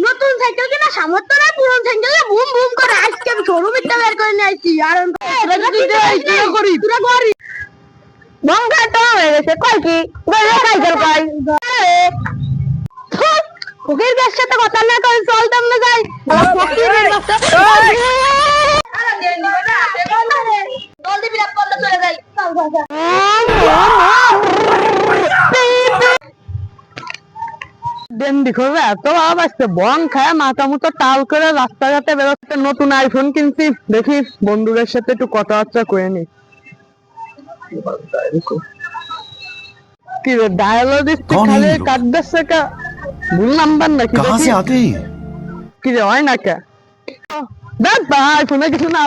নতুন সাইকেল কিনা সামর্থ্য না, পুরো সাইকেলে বুম বুম করে আজকে আমি শোরুমে বের করে নিয়ে আসছি। আর হয়ে গেছে কয় কি সাইকেল কয় ফকির গাছ সাথে কথা না করে চলতাম না যাই এত ভাব আসছে বং খায় মাথা মতো টাল করে রাস্তাঘাটে বেরোচ্ছে। নতুন আইফোন কিনছি, দেখি বন্ধুদের সাথে একটু কথাবার্তা করে নি। কি রে ডায়লগ দিচ্ছে খালি কাটতেছে কা ভুল নাম্বার নাকি কি রে হয় না কে দেখ ভাই ফোনে কিছু না